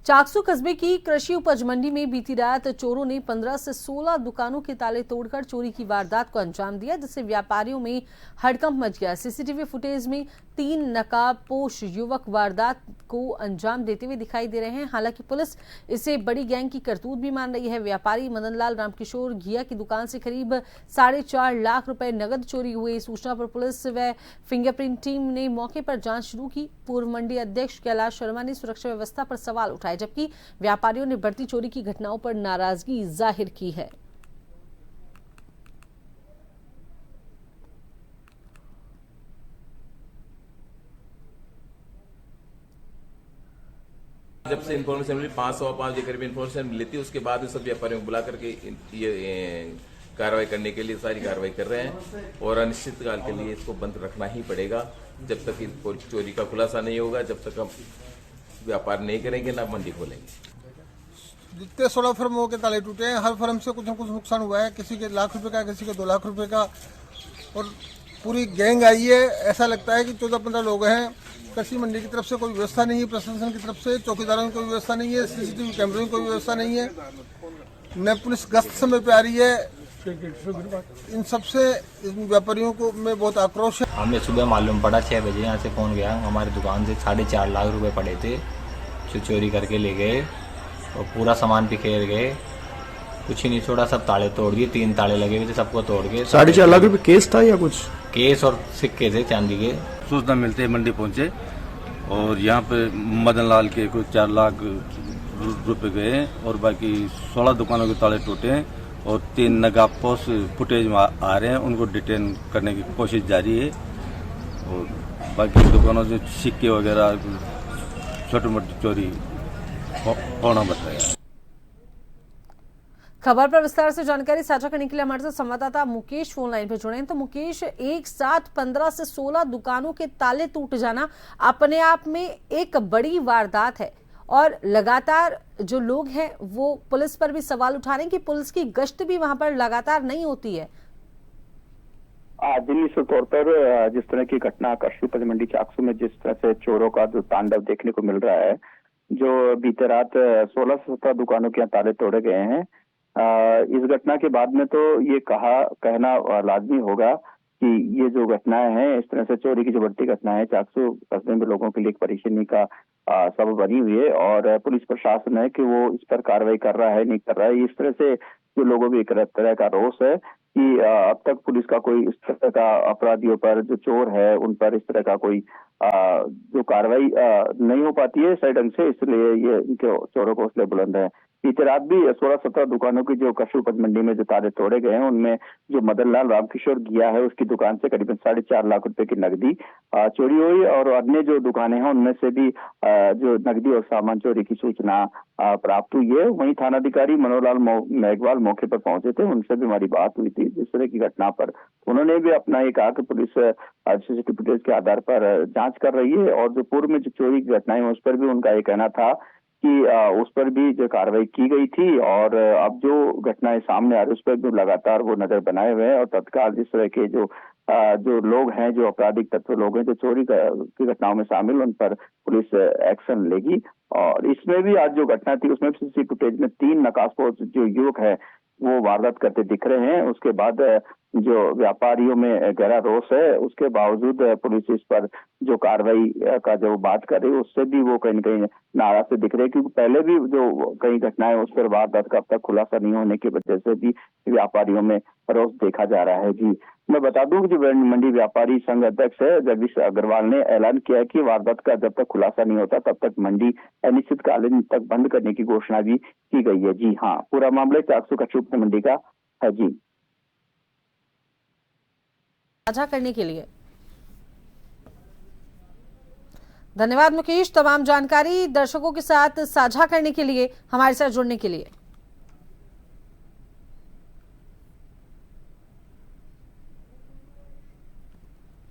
चाकसू कस्बे की कृषि उपज मंडी में बीती रात चोरों ने 15 से 16 दुकानों के ताले तोड़कर चोरी की वारदात को अंजाम दिया, जिससे व्यापारियों में हड़कंप मच गया। सीसीटीवी फुटेज में 3 नकाबपोश युवक वारदात को अंजाम देते हुए दिखाई दे रहे हैं। हालांकि पुलिस इसे बड़ी गैंग की करतूत भी मान रही है। व्यापारी मदनलाल रामकिशोर घिया की दुकान से करीब 4.5 लाख रुपए नगद चोरी हुए। सूचना पर पुलिस व फिंगरप्रिंट टीम ने मौके पर जांच शुरू की। पूर्व मंडी अध्यक्ष कैलाश शर्मा ने सुरक्षा व्यवस्था पर सवाल उठाए, जबकि व्यापारियों ने बढ़ती चोरी की घटनाओं पर नाराजगी जाहिर की है। जब से इन्फॉर्मेशन मिली 505 के करीब इन्फॉर्मेशन मिली थी, उसके बाद सब व्यापारियों को बुला करके ये कार्रवाई करने के लिए सारी कार्रवाई कर रहे हैं और अनिश्चित काल के लिए इसको बंद रखना ही पड़ेगा। जब तक चोरी का खुलासा नहीं होगा, जब तक हम व्यापार नहीं करेंगे ना मंडी खोलेंगे। जितने 16 फर्मों के ताले टूटे हैं, हर फर्म से कुछ न कुछ नुकसान हुआ है। किसी के लाख रुपए का, किसी के 2 लाख रुपए का, और पूरी गैंग आई है। ऐसा लगता है कि 14-15 लोग हैं। कृषि मंडी की तरफ से कोई व्यवस्था नहीं है, प्रशासन की तरफ से चौकीदारों की कोई व्यवस्था नहीं है, सीसीटीवी कैमरों की कोई व्यवस्था नहीं है, न पुलिस गश्त समय पे आ रही है। इन सबसे व्यापारियों को में बहुत आक्रोश है। हमें सुबह मालूम पड़ा 6 बजे यहाँ से फोन गया, हमारी दुकान से 4.5 लाख रुपए पड़े थे जो चोरी करके ले गए और पूरा सामान बिखेर गए। कुछ ही नहीं छोड़ा, सब ताले तोड़ दिए। 3 ताले लगे हुए थे, सबको तोड़ के 4.5 लाख रुपए केस था या कुछ? केस और सिक्के थे चांदी के। सूचना मिलते मंडी पहुंचे और यहाँ पे मदन लाल के कुछ 4 लाख रुपए गए और बाकी 16 दुकानों के ताले टूटे हैं और 3 नकाबपोश फुटेज में आ रहे हैं। उनको डिटेन करने की कोशिश जारी है और बाकी दुकानों से सिक्के वगैरह छोटी मोटी चोरी होना बताया। खबर पर विस्तार से जानकारी साझा करने के लिए हमारे साथ संवाददाता मुकेश फोन लाइन पर जुड़े हैं। तो मुकेश, एक साथ 15 से 16 दुकानों के ताले टूट जाना अपने आप में एक बड़ी वारदात है और लगातार जो लोग हैं वो पुलिस पर भी सवाल उठा रहे हैं कि पुलिस की गश्त भी वहां पर लगातार नहीं होती है। निश्चित तौर पर जिस तरह की घटना कृषि उपज मंडी चाकसू में जिस तरह से चोरों का जो तांडव देखने को मिल रहा है, जो बीते रात 16 से 17 दुकानों के ताले तोड़े गए हैं, इस घटना के बाद में तो ये कहना लाजमी होगा कि ये जो घटनाएं हैं, इस तरह से चोरी की जो बढ़ती घटना है चाकसू कस्बे में लोगों के लिए एक परेशानी का सबब बनी हुई है और पुलिस प्रशासन है कि वो इस पर कार्रवाई कर रहा है नहीं कर रहा है। इस तरह से जो लोगों में एक तरह का रोष है कि अब तक पुलिस का कोई इस तरह का अपराधियों पर, जो चोर है उन पर इस तरह का कोई जो कार्रवाई नहीं हो पाती है सही ढंग से, इसलिए ये इनके चोरों को हौसले बुलंद है। बीते रात भी 16-17 दुकानों की जो कृषि उपज मंडी में जो ताले तोड़े गए हैं, उनमें जो मदनलाल रामकिशोर घिया है उसकी दुकान से करीबन 4.5 लाख रुपए की नकदी चोरी हुई और अन्य जो दुकानें हैं उनमें से भी जो नकदी और सामान चोरी की सूचना प्राप्त हुई है। वहीं थानाधिकारी मनोहरलाल मेघवाल मौके पर पहुंचे थे, उनसे भी हमारी बात हुई थी इस तरह की घटना पर। उन्होंने भी अपना ये कहा कि पुलिस सीसीटीवी फुटेज के आधार पर जांच कर रही है और जो पूर्व में जो चोरी की घटनाएं उस पर भी उनका ये कहना था कि उस पर भी जो कार्रवाई की गई थी और अब जो घटनाएं सामने आ रही उस पर भी लगातार वो नजर बनाए हुए हैं और तत्काल इस तरह के जो लोग हैं, जो आपराधिक तत्व लोग हैं जो चोरी की घटनाओं में शामिल, उन पर पुलिस एक्शन लेगी। और इसमें भी आज जो घटना थी उसमें सीसीटीवी फुटेज में 3 नकाबपोश जो युवक है वो वारदात करते दिख रहे हैं। उसके बाद जो व्यापारियों में गहरा रोष है, उसके बावजूद पुलिस इस पर जो कार्रवाई का जो बात कर रही है उससे भी वो कहीं न कहीं नाराज से दिख रहे हैं, क्योंकि पहले भी जो कई घटनाएं उस पर वारदात का अब तक खुलासा नहीं होने की वजह से भी व्यापारियों में रोष देखा जा रहा है। जी, मैं बता दूं कि जो मंडी व्यापारी संघ अध्यक्ष है जगदीश अग्रवाल ने ऐलान किया है कि वारदात का जब तक खुलासा नहीं होता तब तक मंडी अनिश्चितकालीन तक बंद करने की घोषणा भी की गई है। जी हाँ, पूरा मामला चाकसू कृषि उपज मंडी का है। जी, साझा करने के लिए धन्यवाद मुकेश। तमाम जानकारी दर्शकों के साथ साझा करने के लिए, हमारे साथ जुड़ने के लिए।